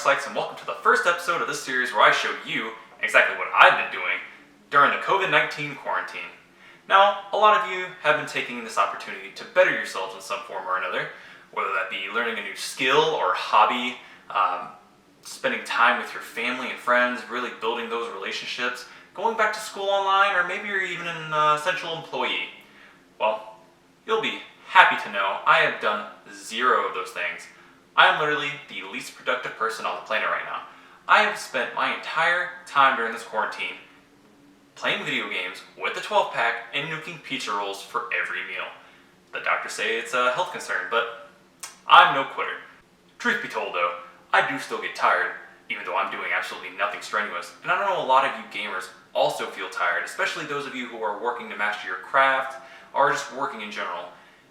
Sykes, and welcome to the first episode of this series where I show you exactly what I've been doing during the COVID-19 quarantine. Now, a lot of you have been taking this opportunity to better yourselves in some form or another, whether that be learning a new skill or hobby, spending time with your family and friends, really building those relationships, going back to school online, or maybe you're even an essential employee. Well, you'll be happy to know I have done zero of those things. I am literally the least productive person on the planet right now. I have spent my entire time during this quarantine playing video games with the 12-pack and nuking pizza rolls for every meal. The doctors say it's a health concern, but I'm no quitter. Truth be told though, I do still get tired, even though I'm doing absolutely nothing strenuous. And I know a lot of you gamers also feel tired, especially those of you who are working to master your craft or just working in general.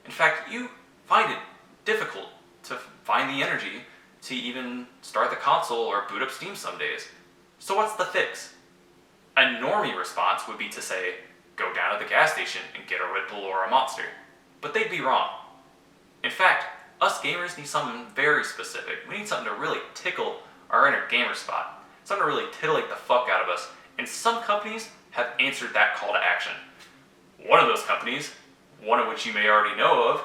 In fact, you find it difficult to find the energy to even start the console or boot up Steam some days. So what's the fix? A normie response would be to say, go down to the gas station and get a Red Bull or a Monster. But they'd be wrong. In fact, us gamers need something very specific. We need something to really tickle our inner gamer spot. Something to really titillate the fuck out of us. And some companies have answered that call to action. One of those companies, one of which you may already know of,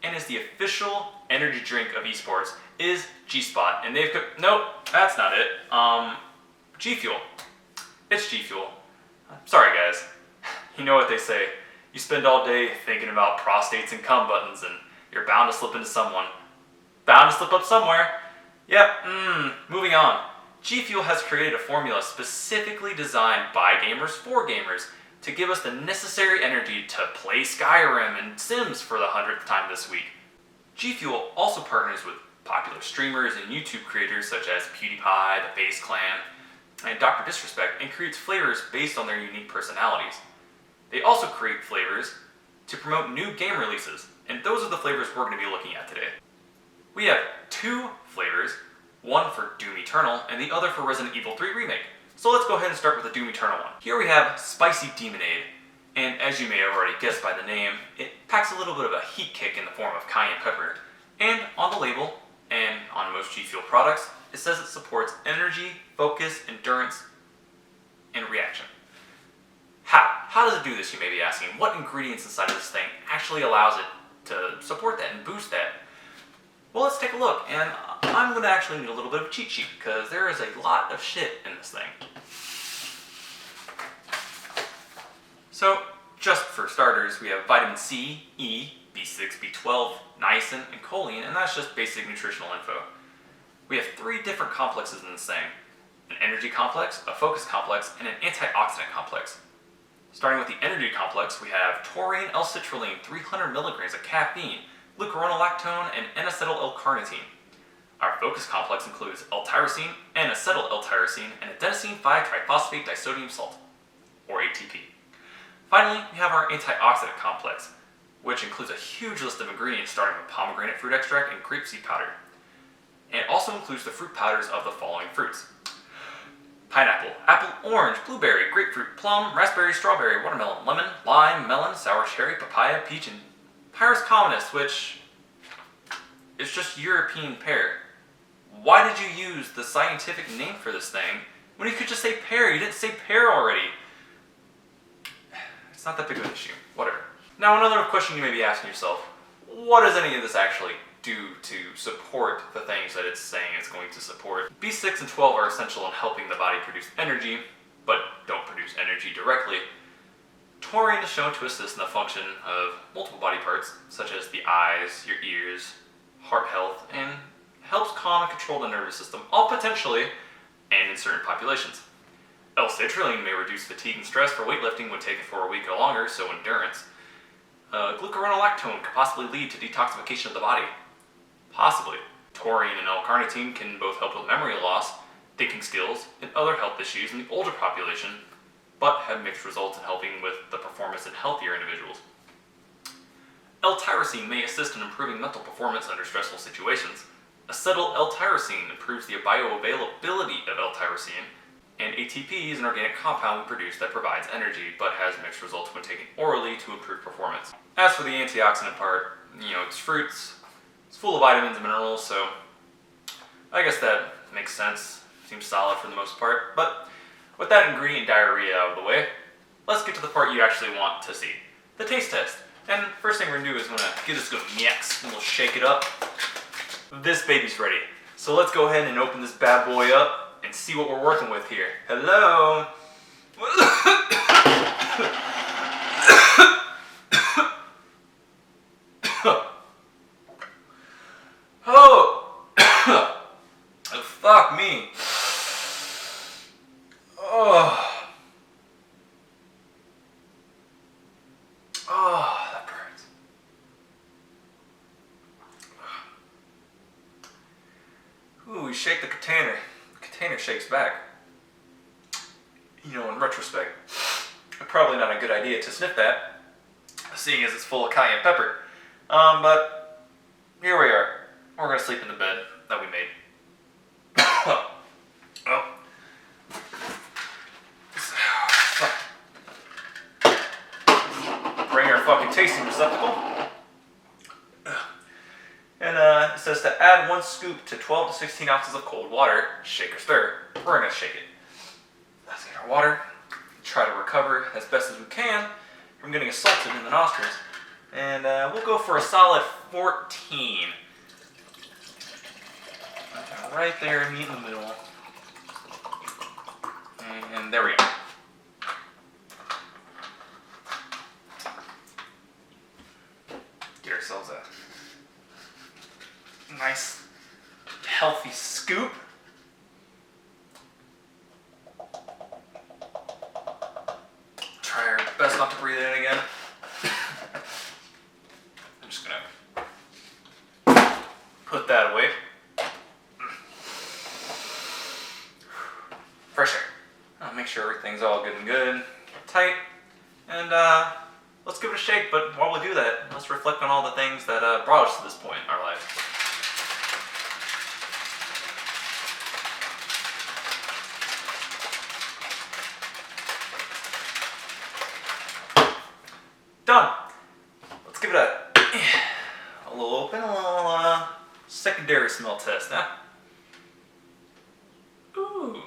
and is the official energy drink of esports, is G-Spot. And they've nope, that's not it. GFuel. It's GFuel. Sorry guys. You know what they say. You spend all day thinking about prostates and cum buttons and you're bound to slip into someone. Bound to slip up somewhere. Yep, moving on. GFuel has created a formula specifically designed by gamers for gamers to give us the necessary energy to play Skyrim and Sims for the 100th time this week. GFuel also partners with popular streamers and YouTube creators such as PewDiePie, the FaZe Clan, and Dr. Disrespect, and creates flavors based on their unique personalities. They also create flavors to promote new game releases, and those are the flavors we're going to be looking at today. We have two flavors, one for Doom Eternal and the other for Resident Evil 3 Remake. So let's go ahead and start with the Doom Eternal one. Here we have Spicy Demonade, and as you may have already guessed by the name, it packs a little bit of a heat kick in the form of cayenne pepper. And on the label, and on most GFuel products, it says it supports energy, focus, endurance, and reaction. How does it do this, you may be asking? What ingredients inside of this thing actually allows it to support that and boost that? Well, let's take a look, and I'm going to actually need a little bit of a cheat sheet because there is a lot of shit in this thing. So, just for starters, we have vitamin C, E, B6, B12, niacin, and choline, and that's just basic nutritional info. We have three different complexes in this thing: an energy complex, a focus complex, and an antioxidant complex. Starting with the energy complex, we have taurine, L-citrulline, 300 milligrams of caffeine, glucuronolactone, and N-acetyl L-carnitine. Our focus complex includes L-tyrosine, N-acetyl L-tyrosine, and adenosine 5-triphosphate disodium salt, or ATP. Finally, we have our antioxidant complex, which includes a huge list of ingredients starting with pomegranate fruit extract and grapeseed powder. And it also includes the fruit powders of the following fruits: pineapple, apple, orange, blueberry, grapefruit, plum, raspberry, strawberry, watermelon, lemon, lime, melon, sour cherry, papaya, peach, and Pyrus communis, which is just European pear. Why did you use the scientific name for this thing when you could just say pear? You didn't say pear already. It's not that big of an issue. Whatever. Now, another question you may be asking yourself: what does any of this actually do to support the things that it's saying it's going to support? B6 and 12 are essential in helping the body produce energy, but don't produce energy directly. Taurine is shown to assist in the function of multiple body parts, such as the eyes, your ears, heart health, and helps calm and control the nervous system, all potentially, and in certain populations. L-citrulline may reduce fatigue and stress for weightlifting when taken for a week or longer, so endurance. Glucuronolactone could possibly lead to detoxification of the body. Possibly. Taurine and L-carnitine can both help with memory loss, thinking skills, and other health issues in the older population, but have mixed results in helping with the performance in healthier individuals. L-tyrosine may assist in improving mental performance under stressful situations. Acetyl L-tyrosine improves the bioavailability of L-tyrosine, and ATP is an organic compound we produce that provides energy, but has mixed results when taken orally to improve performance. As for the antioxidant part, it's fruits, it's full of vitamins and minerals, so I guess that makes sense. Seems solid for the most part. But with that ingredient diarrhea out of the way, let's get to the part you actually want to see. The taste test. And first thing we're gonna do is we're gonna give this a good mix and we'll shake it up. This baby's ready. So let's go ahead and open this bad boy up and see what we're working with here. Hello? Oh! Fuck me. Oh. Oh, that burns. Ooh, we shake the container. The container shakes back. You know, in retrospect, probably not a good idea to sniff that, seeing as it's full of cayenne pepper. But here we are. We're gonna sleep in the bed that we made. Oh. Bring our fucking tasting receptacle. And it says to add 1 scoop to 12 to 16 ounces of cold water. Shake or stir. We're gonna shake it. Let's get our water. Try to recover as best as we can from getting assaulted in the nostrils. And we'll go for a solid 14. Right there, meet in the middle. And there we go. Get ourselves a nice, healthy scoop. Try our best not to breathe it in again. I'm just gonna put that away. Fresh air. I'll make sure everything's all good and good, tight, and let's give it a shake. But while we do that, let's reflect on all the things that brought us to this point in our life. Done. Let's give it a little open, a little secondary smell test, huh? Ooh.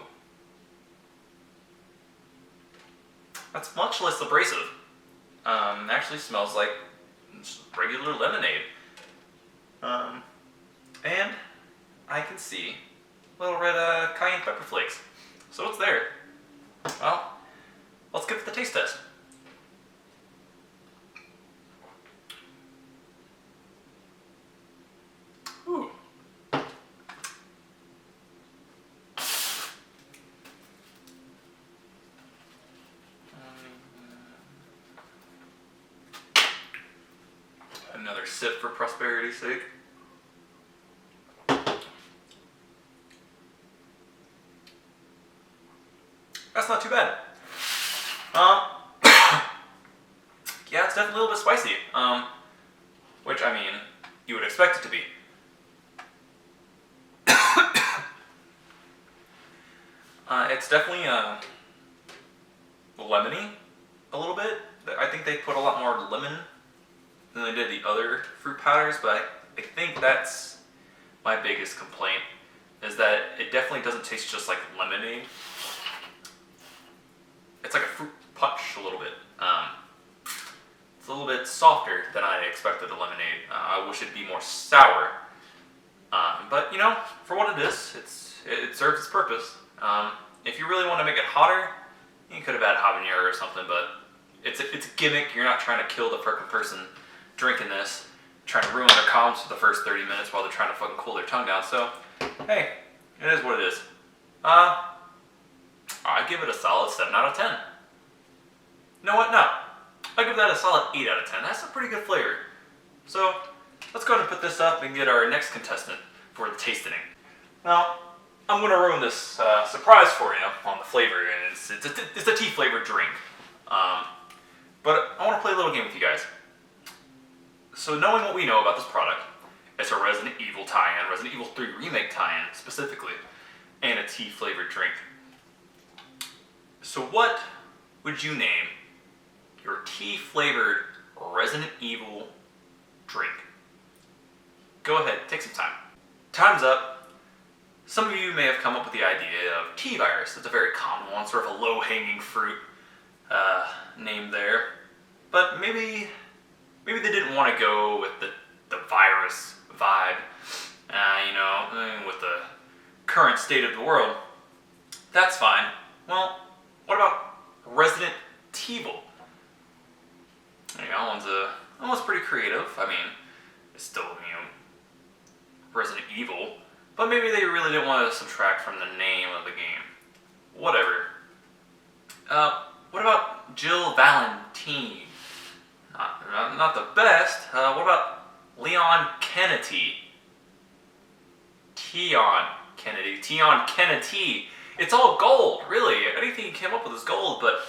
That's much less abrasive. Actually smells like regular lemonade. And I can see little red cayenne pepper flakes. So it's there. Well, let's give it the taste test. Ooh. Another sip for prosperity's sake. That's not too bad. Yeah, it's definitely a little bit spicy. Which, I mean, you would expect it to be. It's definitely lemony a little bit. I think they put a lot more lemon than they did the other fruit powders, but I think that's my biggest complaint, is that it definitely doesn't taste just like lemonade. It's like a fruit punch a little bit. It's a little bit softer than I expected the lemonade. I wish it'd be more sour. But you know, for what it is, it serves its purpose. If you really want to make it hotter, you could have added habanero or something, but it's a gimmick. You're not trying to kill the frickin' person drinking this, trying to ruin their comms for the first 30 minutes while they're trying to fucking cool their tongue down. So, hey, it is what it is. I give it a solid 7 out of 10. You know what? No. I give that a solid 8 out of 10. That's a pretty good flavor. So, let's go ahead and put this up and get our next contestant for the tasting. Now, I'm going to ruin this surprise for you on the flavor, and it's a tea flavored drink. But I want to play a little game with you guys. So knowing what we know about this product, it's a Resident Evil tie-in, Resident Evil 3 Remake tie-in specifically, and a tea flavored drink. So what would you name your tea flavored Resident Evil drink? Go ahead, take some time. Time's up. Some of you may have come up with the idea of T-virus. It's a very common one, sort of a low-hanging fruit name there. But maybe they didn't want to go with the virus vibe, with the current state of the world. That's fine. Well, what about Resident Evil? That one's pretty creative. I mean, it's still, Resident Evil. But maybe they really didn't want to subtract from the name of the game. Whatever. What about Jill Valentine? Not the best. What about Leon Kennedy? Tion Kennedy. It's all gold, really. Anything you came up with is gold, but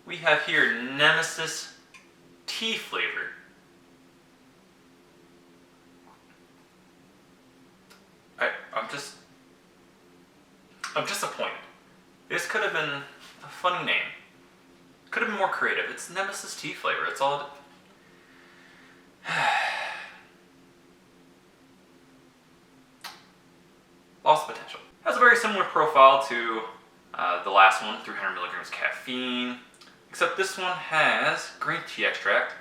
we have here Nemesis tea flavor. I'm disappointed. This could have been a funny name. Could have been more creative. It's Nemesis tea flavor. It's all. Lost potential. Has a very similar profile to the last one, 300 milligrams caffeine, except this one has green tea extract,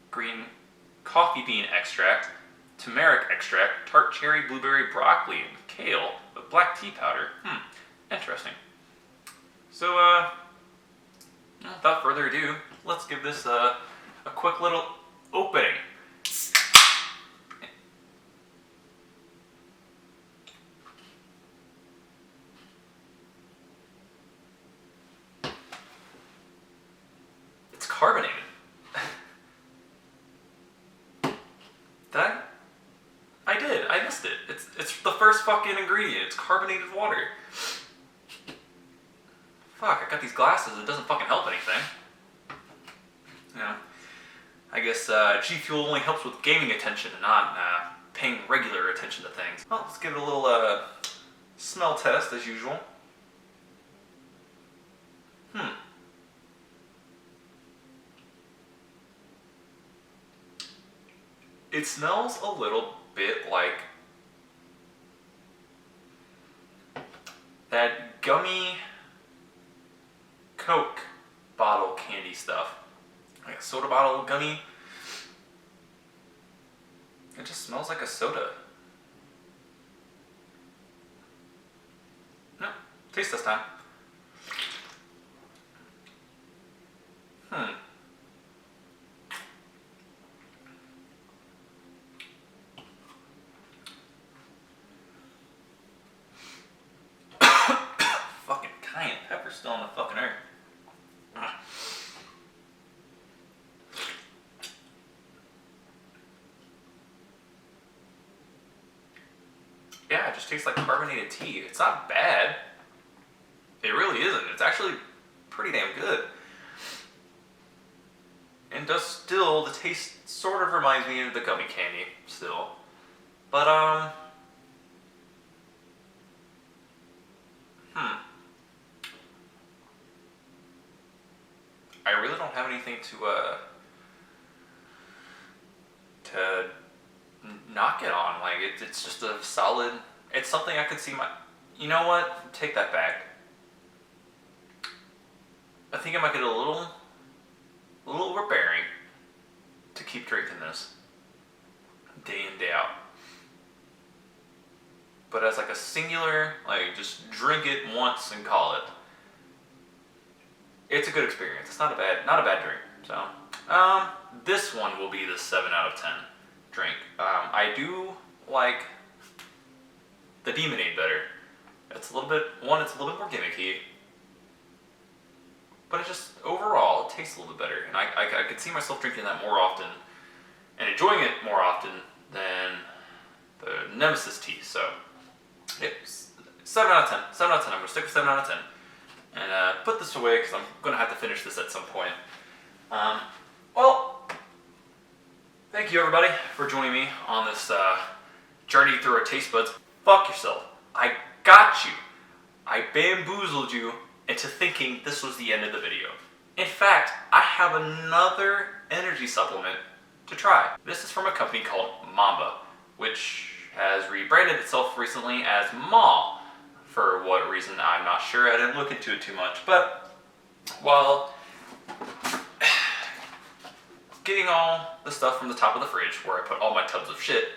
green coffee bean extract, turmeric extract, tart cherry, blueberry, broccoli, and kale with black tea powder. Interesting. So, without further ado, let's give this a quick little opening. It's carbonated. I missed it. It's the first fucking ingredient. It's carbonated water. Fuck, I got these glasses. It doesn't fucking help anything. I guess GFuel only helps with gaming attention and not paying regular attention to things. Well, let's give it a little smell test as usual. It smells a little bit like that gummy Coke bottle candy stuff. Like a soda bottle gummy. It just smells like a soda. No, taste this time. Fucking cayenne pepper still in the fucking air. Yeah, it just tastes like carbonated tea. It's not bad. It really isn't. It's actually pretty damn good. And the taste sort of reminds me of the gummy candy still. But, I really don't have anything to knock it on. Like, it's just a solid, it's something I could see you know what? Take that back. I think I might get a little overbearing to keep drinking this day in, day out. But as like a singular, like just drink it once and call it. It's a good experience. It's not a bad drink. So, this one will be the 7 out of 10 drink. I do like the Demonade better. It's a little bit more gimmicky, but it just overall it tastes a little bit better, and I could see myself drinking that more often and enjoying it more often than the Nemesis tea. So, it's 7 out of 10. 7 out of 10. I'm gonna stick with 7 out of 10. And put this away because I'm going to have to finish this at some point. Well, thank you everybody for joining me on this journey through our taste buds. Fuck yourself. I got you. I bamboozled you into thinking this was the end of the video. In fact, I have another energy supplement to try. This is from a company called Mamba, which has rebranded itself recently as Maw. For what reason, I'm not sure. I didn't look into it too much. But while getting all the stuff from the top of the fridge, where I put all my tubs of shit,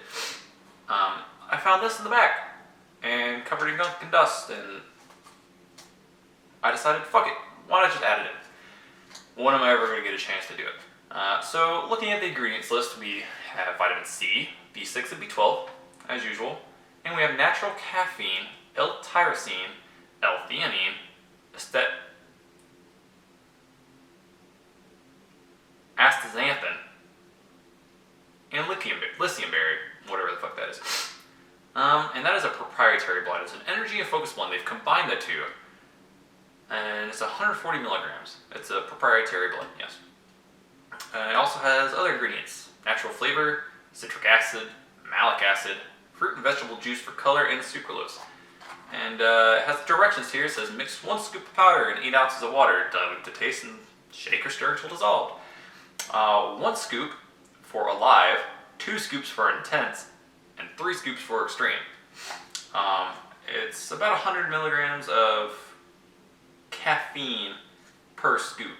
I found this in the back and covered in gunk and dust, and I decided, fuck it, why not just add it in? When am I ever going to get a chance to do it? So looking at the ingredients list, we have vitamin C, B6 and B12, as usual, and we have natural caffeine, L-tyrosine, L-theanine, astaxanthin, and lithium berry, whatever the fuck that is. And that is a proprietary blend. It's an energy and focus blend. They've combined the two, and it's 140 milligrams. It's a proprietary blend, yes. It also has other ingredients: natural flavor, citric acid, malic acid, fruit and vegetable juice for color, and sucralose. And it has directions here. It says mix 1 scoop of powder and 8 ounces of water, dilute to taste, and shake or stir until dissolved. 1 scoop for alive, 2 scoops for intense, and 3 scoops for extreme. It's about 100 milligrams of caffeine per scoop.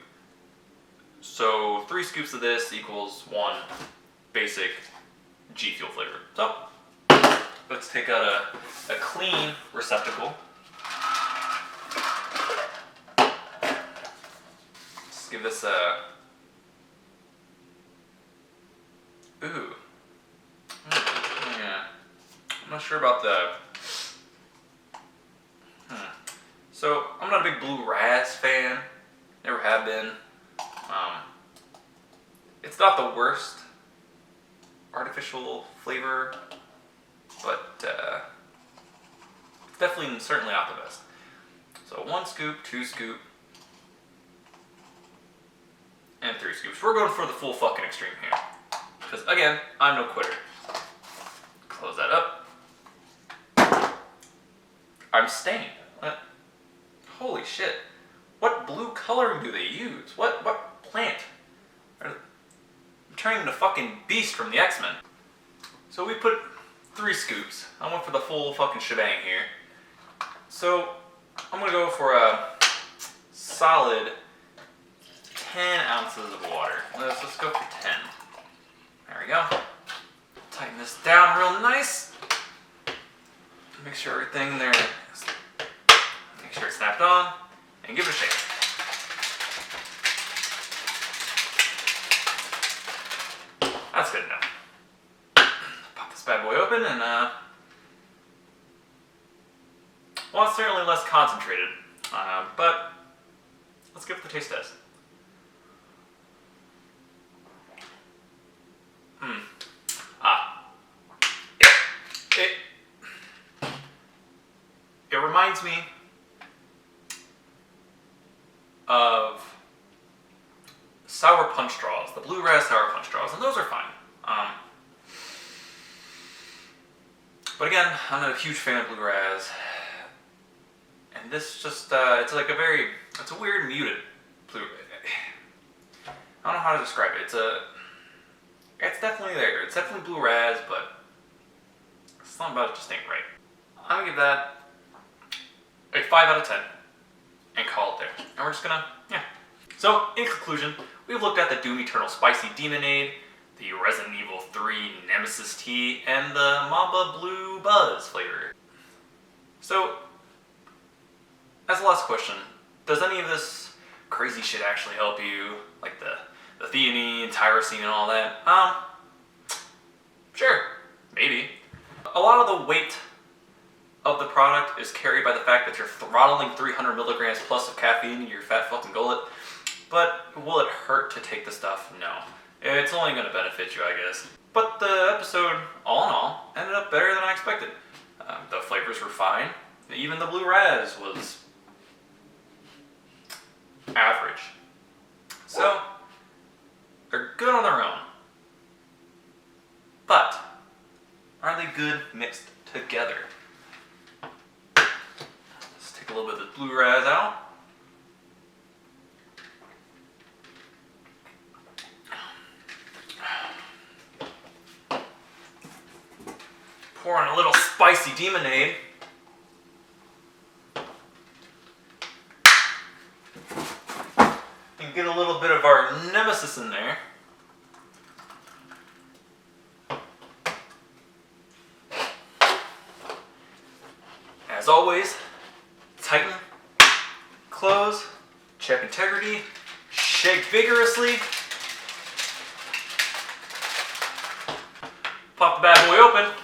So 3 scoops of this equals 1 basic GFuel flavor. So let's take out a clean receptacle. Let's give this a... Ooh. Yeah. I'm not sure about the... So, I'm not a big Blue Raz fan. Never have been. It's not the worst artificial flavor, but it's definitely, certainly not the best. So 1 scoop, 2 scoop, and 3 scoops. We're going for the full fucking extreme here. Because again, I'm no quitter. Close that up. I'm stained. What? Holy shit. What blue coloring do they use? What plant? I'm turning into fucking Beast from the X-Men. So we put 3 scoops. I went for the full fucking shebang here. So I'm gonna go for a solid 10 ounces of water. Let's go for 10. There we go. Tighten this down real nice. Make sure everything there is, make sure it's snapped on, and give it a shake. That's good enough. Pop this bad boy open and well, it's certainly less concentrated, but let's give it the taste test. It reminds me of sour punch straws, the Blue Raz sour punch straws, and those are fine. But again, I'm not a huge fan of Blue Raz, and this just, it's like a very, it's a weird muted blue, I don't know how to describe it. It's definitely there. It's definitely Blue Raz, but something about it just ain't right. I'm gonna give that a 5 out of 10 and call it there. And we're just gonna, yeah. So, in conclusion, we've looked at the Doom Eternal Spicy Demonade, the Resident Evil 3 Nemesis Tea, and the Mamba Blue Buzz flavor. So, as the last question, does any of this crazy shit actually help you? Like the theanine, tyrosine, and all that? Sure, maybe. A lot of the weight of the product is carried by the fact that you're throttling 300 milligrams plus of caffeine in your fat fucking gullet. But will it hurt to take the stuff? No. It's only going to benefit you, I guess. But the episode, all in all, ended up better than I expected. The flavors were fine. Even the Blue Raz was average. So, they're good on their own. But, are they good mixed together? Let's take a little bit of the Blue Raz out. Pouring a spicy demonade. And get a little bit of our nemesis in there. As always, tighten, close, check integrity, shake vigorously, pop the bad boy open,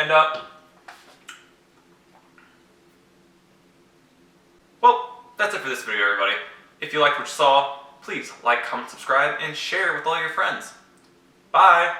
and well, that's it for this video, everybody. If you liked what you saw, please like, comment, subscribe, and share with all your friends. Bye!